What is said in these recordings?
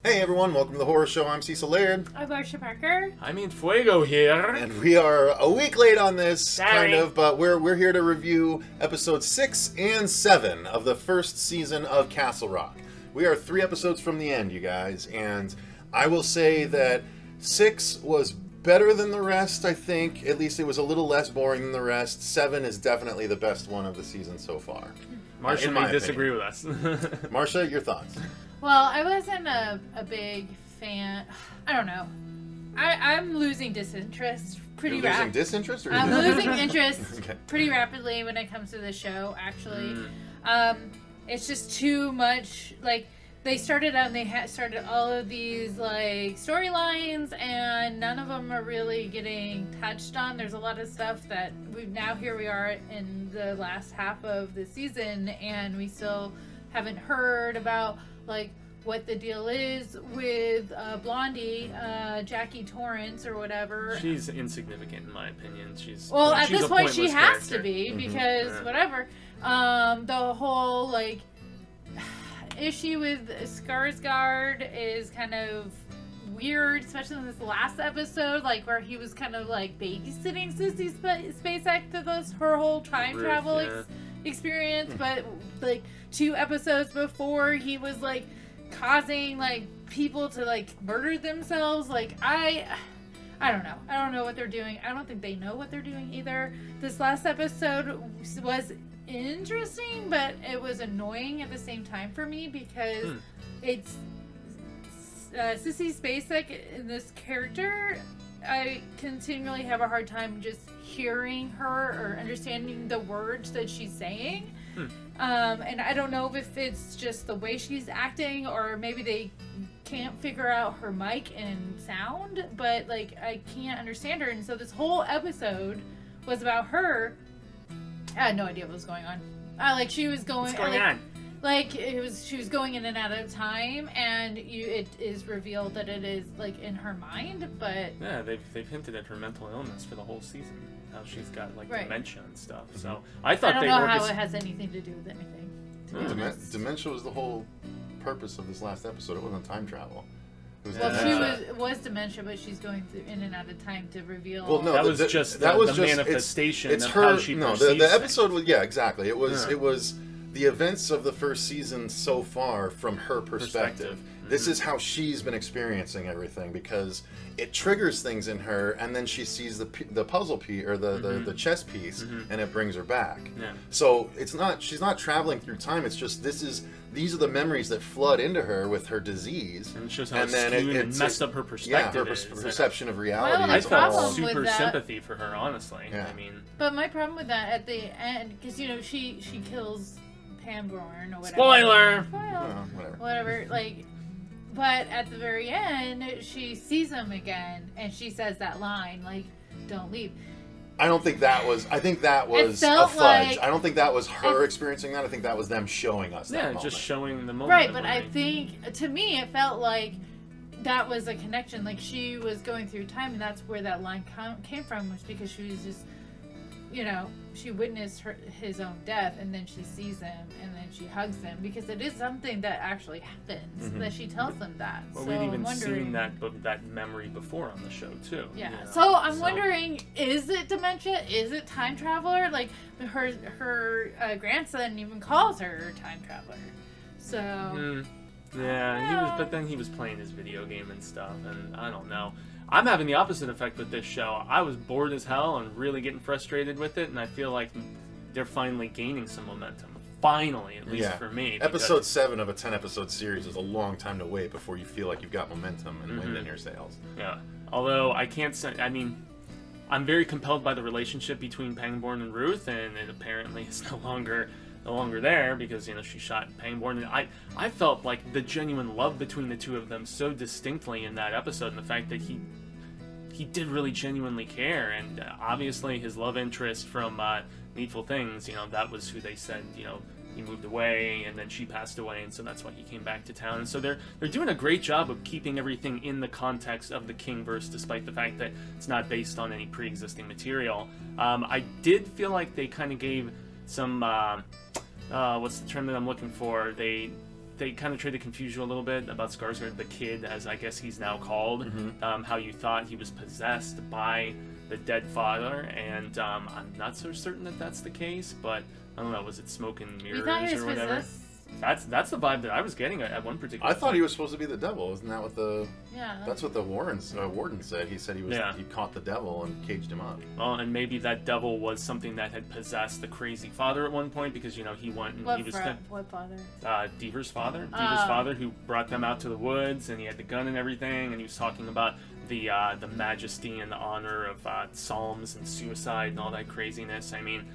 Hey everyone, welcome to the Horror Show. I'm Cecil Laird. I'm Marcia Parker. I'm Fuego here. And we are a week late on this, Sorry. kind of, but we're here to review episodes 6 and 7 of the first season of Castle Rock. We are 3 episodes from the end, you guys, and I will say that 6 was better than the rest, I think. At least it was a little less boring than the rest. 7 is definitely the best one of the season so far. Marcia may disagree with us. Marcia, your thoughts? Well, I wasn't a big fan. I don't know. I'm losing disinterest pretty rapidly. Losing disinterest? Or I'm losing interest Okay. pretty rapidly when it comes to the show, actually. It's just too much. Like, they started out and they started all of these, like, storylines, and none of them are really getting touched on. There's a lot of stuff that here we are in the last half of the season, and we still haven't heard about, like, what the deal is with Blondie, Jackie Torrance or whatever. She's insignificant in my opinion. She's at this point she has to be, Mm-hmm. because whatever. The whole, like, issue with Skarsgård is kind of weird, especially in this last episode, like where he was kind of like babysitting Sissy Spacek to her whole time travel experience, but like 2 episodes before he was like causing like people to like murder themselves. Like I don't know. I don't know what they're doing. I don't think they know what they're doing either. This last episode was interesting, but it was annoying at the same time for me because it's Sissy Spacek in this character. I continually have a hard time just hearing her or understanding the words that she's saying. And I don't know if it's just the way she's acting or maybe they can't figure out her mic and sound, but like I can't understand her. And so this whole episode was about her. I had no idea what was going on. Like she was going. What's going on? Like she was going in and out of time, and it is revealed that it is like in her mind. But yeah, they've hinted at her mental illness for the whole season. How she's got like dementia and stuff. So I thought I don't know how it has anything to do with anything. Dementia was the whole purpose of this last episode. It wasn't time travel. It was well, she was dementia, but she's going through in and out of time to reveal. Well, no, that was just the manifestation of how she perceives the episode was exactly. It was Yeah. it was the events of the first season so far from her perspective. This is how she's been experiencing everything because it triggers things in her, and then she sees the puzzle piece or the chess piece, and it brings her back. Yeah. So she's not traveling through time. It's just these are the memories that flood into her with her disease, and it shows how it messed up her perspective. Yeah, her perception of reality. Well, I is felt all super sympathy for her, honestly. Yeah. I mean, but my problem with that at the end, because she kills Pangborn or whatever. Spoiler! Whatever. Like, but at the very end, she sees him again, and she says that line, like, "Don't leave." I don't think that was. I think that was a fudge. Like, I don't think that was her experiencing that. I think that was them showing us that moment. just showing the moment. Right, but I think, to me, it felt like that was a connection. Like, she was going through time, and that's where that line came from, was because she was just, she witnessed his own death, and then she sees him, and then she hugs him, because it is something that actually happens, that she tells them that. Well, so we'd even seen that memory before on the show, too. Yeah, so I'm wondering, is it dementia? Is it time traveler? Like, her grandson even calls her time traveler. So... Yeah, but then he was playing his video game and stuff, and I don't know. I'm having the opposite effect with this show. I was bored as hell and really getting frustrated with it, and I feel like they're finally gaining some momentum. Finally, at least for me. Episode 7 of a 10-episode series is a long time to wait before you feel like you've got momentum and wind in your sails. Yeah. Although, I can't say... I mean, I'm very compelled by the relationship between Pangborn and Ruth, and it apparently is no longer there because she shot Pangborn, and I felt like the genuine love between the two of them so distinctly in that episode, and the fact that he did really genuinely care, and obviously his love interest from Needful Things, that was who they said he moved away, and then she passed away, and so that's why he came back to town. And so they're doing a great job of keeping everything in the context of the Kingverse, despite the fact that it's not based on any pre-existing material. I did feel like they kind of gave some what's the term that I'm looking for? They they kind of tried to confuse you a little bit about Skarsgård, the kid, as I guess he's now called. How you thought he was possessed by the dead father, and I'm not so certain that that's the case, but I don't know. Was it smoke and mirrors or whatever? Possessed? That's the vibe that I was getting at one particular. I thought he was supposed to be the devil. Isn't that what the? Yeah. That's what the warden said. He said he caught the devil and caged him up. Well, and maybe that devil was something that had possessed the crazy father at one point, because he went and What he was what father? Deaver's father. Deaver's father, who brought them out to the woods, and he had the gun and everything, and he was talking about the majesty and the honor of psalms and suicide and all that craziness. I mean,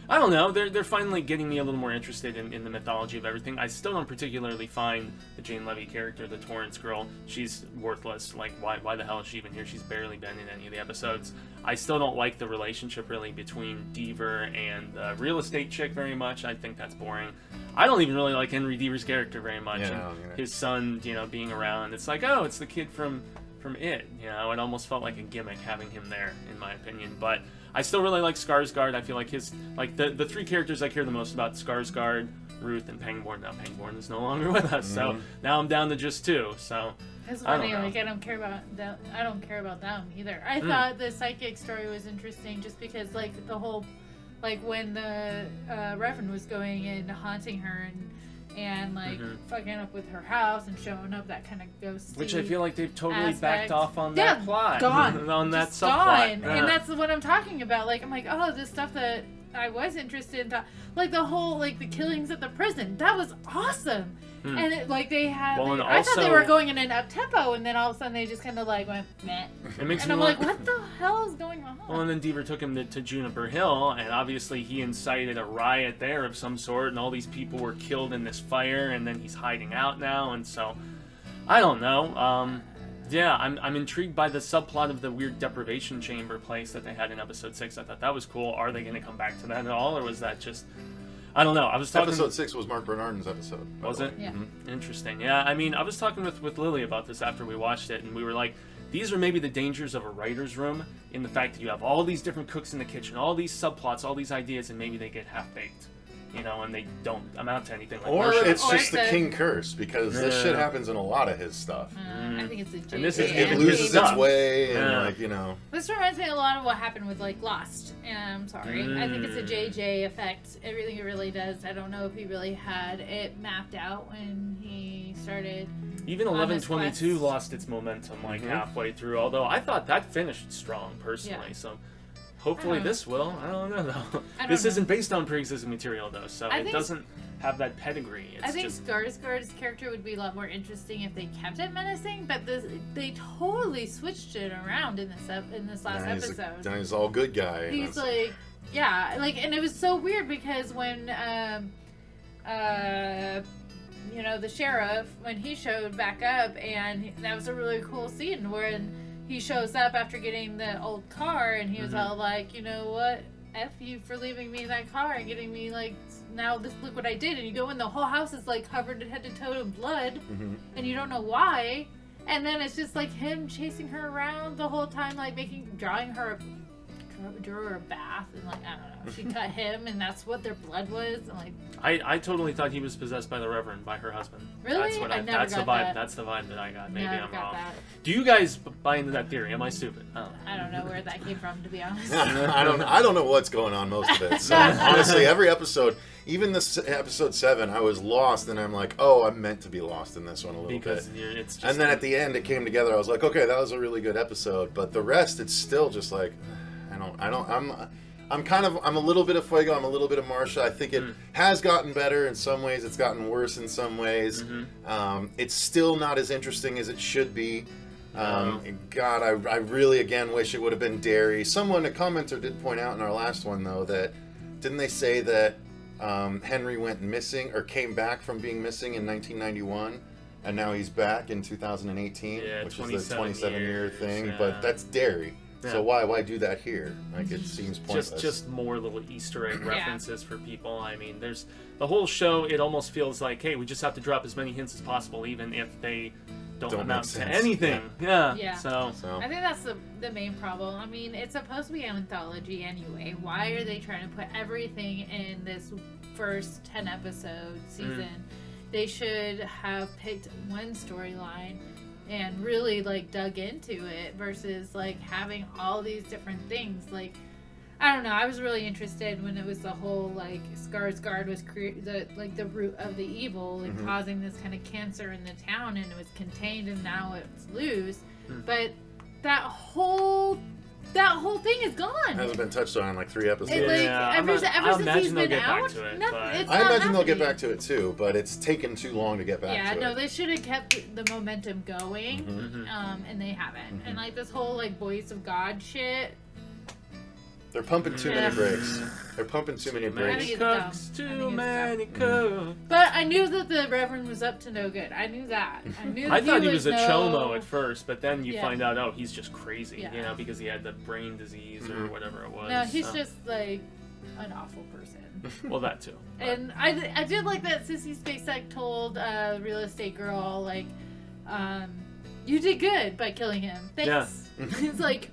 I don't know. They're finally getting me a little more interested in the mythology of everything. I still don't particularly find the Jane Levy character, the Torrance girl, she's worthless. Like, why the hell is she even here? She's barely been in any of the episodes. I still don't like the relationship, really, between Deaver and the real estate chick very much. I think that's boring. I don't even really like Henry Deaver's character very much. Yeah, and his son, being around. It's like, oh, it's the kid from It. It almost felt like a gimmick having him there, in my opinion. But I still really like Skarsgård. I feel like the three characters I care the most about: Skarsgård, Ruth, and Pangborn. Now Pangborn is no longer with us, so now I'm down to just two. So it's funny. I don't care about them. I don't care about them either. I thought the psychic story was interesting, just because the whole, when the Reverend was going and haunting her and fucking up with her house and showing up, that kind of ghosty. Which I feel like they've totally aspect. backed off on that plot. Gone. On that Just subplot. gone. And that's what I'm talking about. I'm like, oh, this stuff that I was interested in. The whole, the killings at the prison. That was awesome. And they had. Well, I thought they were going in an up tempo, and then all of a sudden they just kind of went meh. And I'm like, what the hell is going on? Well, and then Deaver took him to Juniper Hill, and obviously he incited a riot there of some sort, and all these people were killed in this fire, and then he's hiding out now, and so I don't know. Yeah, I'm intrigued by the subplot of the weird deprivation chamber place that they had in episode 6. I thought that was cool. Are they going to come back to that at all, or was that just? I don't know. I was talking. Episode 6 was Mark Bernardin's episode. Was it? Yeah. Interesting. Yeah, I mean, I was talking with Lily about this after we watched it, and we were like, these are maybe the dangers of a writer's room, in the fact that you have all these different cooks in the kitchen, all these subplots, all these ideas, and maybe they get half-baked. And they don't amount to anything like Or Marcia. it's just the King curse, because this shit happens in a lot of his stuff. I think it's a And this It loses its way, and This reminds me a lot of what happened with Lost. I'm sorry. I think it's a JJ effect. Everything it really does. I don't know if he really had it mapped out when he started. Even 11/22 lost its momentum halfway through, although I thought that finished strong personally. So hopefully this will. I don't know though. This isn't based on pre-existing material though, so it doesn't have that pedigree. It's I think Skarsgård's character would be a lot more interesting if they kept it menacing, but they totally switched it around in this last episode. Now he's all good guy. He's and it was so weird because when the sheriff, when he showed back up, and that was a really cool scene when he shows up after getting the old car, and he was all like, you know what, F you for leaving me in that car and getting me now look what I did. And you go in, the whole house is covered head to toe in blood, and you don't know why. And then it's just him chasing her around the whole time, drawing her drew her a bath, and I don't know, she cut him, and that's what their blood was. And I totally thought he was possessed by the Reverend, by her husband. Really? That's what that's the vibe. that. That's the vibe that I got. Maybe Never I'm got wrong. that. Do you guys buy into that theory? Am I stupid? Oh. I don't know where that came from, to be honest. I don't know what's going on most of it. So honestly, every episode, even this episode 7, I was lost, and I'm like, oh, I'm meant to be lost in this one a little bit. It's just and then at the end, it came together. I was like, okay, that was a really good episode. But the rest, it's still just I'm a little bit of Fuego, I'm a little bit of Marcia. I think it has gotten better in some ways, it's gotten worse in some ways. It's still not as interesting as it should be. God, I really again wish it would have been Derry. A commenter did point out in our last one though that, didn't they say that Henry went missing, or came back from being missing in 1991? And now he's back in 2018, which is the 27-year thing, but that's Derry. Yeah. So why do that here? It seems pointless. Just more little Easter egg references for people. I mean, there's the whole show. It almost feels like, hey, we just have to drop as many hints as possible, even if they don't amount to anything. Yeah. So I think that's the main problem. I mean, it's supposed to be an anthology anyway. Why are they trying to put everything in this first 10 episode season? they should have picked one storyline and really like dug into it versus like having all these different things. Like, I don't know, I was really interested when it was the whole like Skarsgård was the root of the evil and causing this kind of cancer in the town, and it was contained and now it's loose. But that whole thing is gone. Hasn't been touched on in like 3 episodes. Ever since he's been out, I imagine they'll get back to it too, but it's taken too long to get back to it. Yeah, no, they should have kept the momentum going, and they haven't. And like this whole like voice of God shit. They're pumping too many breaks. They're pumping too many breaks. Too many cooks. But I knew that the Reverend was up to no good. I knew that. I thought he was a chomo at first, but then you find out, oh, he's just crazy, you know, because he had the brain disease or whatever it was. No, he's just like an awful person. Well, that too. And I did like that Sissy Spacek told real estate girl, like, you did good by killing him. Thanks. Yeah. It's like,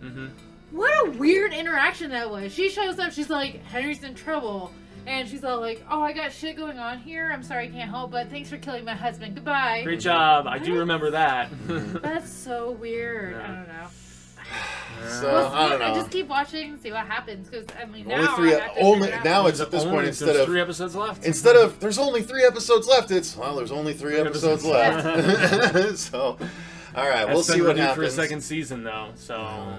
what a weird interaction that was. She shows up, she's like, Henry's in trouble. And she's all like, oh, I got shit going on here. I'm sorry I can't help, but thanks for killing my husband. Goodbye. Great job. I do remember that. That's so weird. Yeah. I don't know. So, I don't know. I just keep watching and see what happens, because I mean now now it's at this point instead of 3 episodes left. Instead of there's only 3 episodes left, it's there's only 3 episodes left. So, all right, we'll see what happens for a second season though. So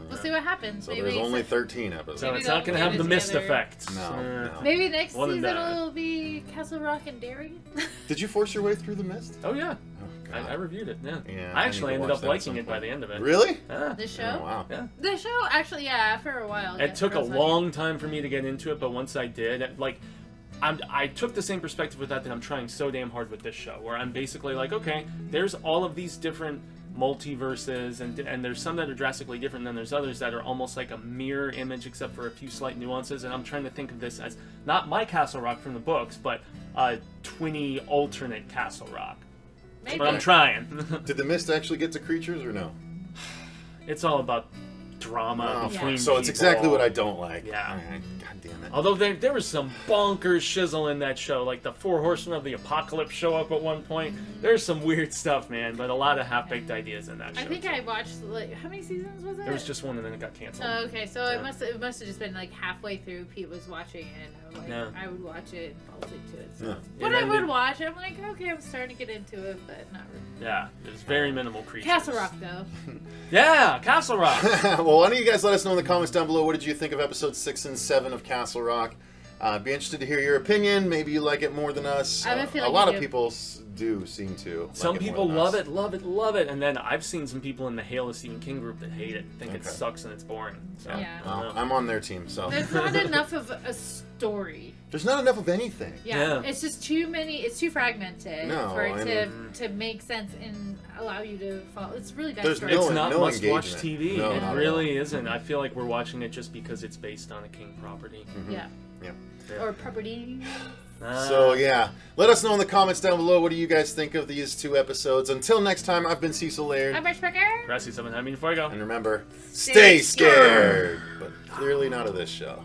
we'll see what happens. So maybe there's only 13 episodes. So it's not going to have the mist effect. No. Maybe next season it'll be Castle Rock and Derry. Did you force your way through the mist? Oh yeah. I reviewed it, yeah. I actually ended up liking it by the end of it. Really? Yeah. The show? Oh, wow. Yeah. The show, actually, yeah, after a while. It took a long time for me to get into it, but once I did, like, I took the same perspective with that I'm trying so damn hard with this show, where I'm basically like, okay, there's all of these different multiverses, and there's some that are drastically different, then there's others that are almost like a mirror image except for a few slight nuances, and I'm trying to think of this as not my Castle Rock from the books, but a twinny alternate Castle Rock. Maybe. But I'm trying. Did the mist actually get to creatures or no? It's all about drama between So it's people. exactly what I don't like. Yeah. God damn it. Although there was some bonkers shizzle in that show, like the 4 Horsemen of the Apocalypse show up at one point. There's some weird stuff, man, but a lot of half-baked ideas in that show. I think I watched, like, how many seasons was it? There was just one and then it got canceled. Oh, okay, so it must have just been like halfway through Pete was watching it, and I would watch it and fall asleep to it. So. When I would watch it, I'm like, okay, I'm starting to get into it, but not really. Yeah, there's very minimal creatures. Castle Rock, though. Yeah, Castle Rock. Well, why don't you guys let us know in the comments down below, what did you think of episodes 6 and 7 of Castle Rock? Be interested to hear your opinion. Maybe you like it more than us. I feel like a lot of people do seem to. Some people love it, love it, and then I've seen some people in the Hail of Stephen King group that hate it, think it sucks and it's boring. So, well, I'm on their team, so. There's not enough of a story. There's not enough of anything. Yeah. It's just too many. It's too fragmented for it to make sense and allow you to follow. It's really bad. It's not must-watch TV. It really isn't. I feel like we're watching it just because it's based on a King property. Yeah. Or property. So yeah, let us know in the comments down below, what do you guys think of these 2 episodes. Until next time, I've been Cecil Laird. I'm Marshbecker. Grassy 7 Fuego. And remember, stay scared, but clearly not of this show.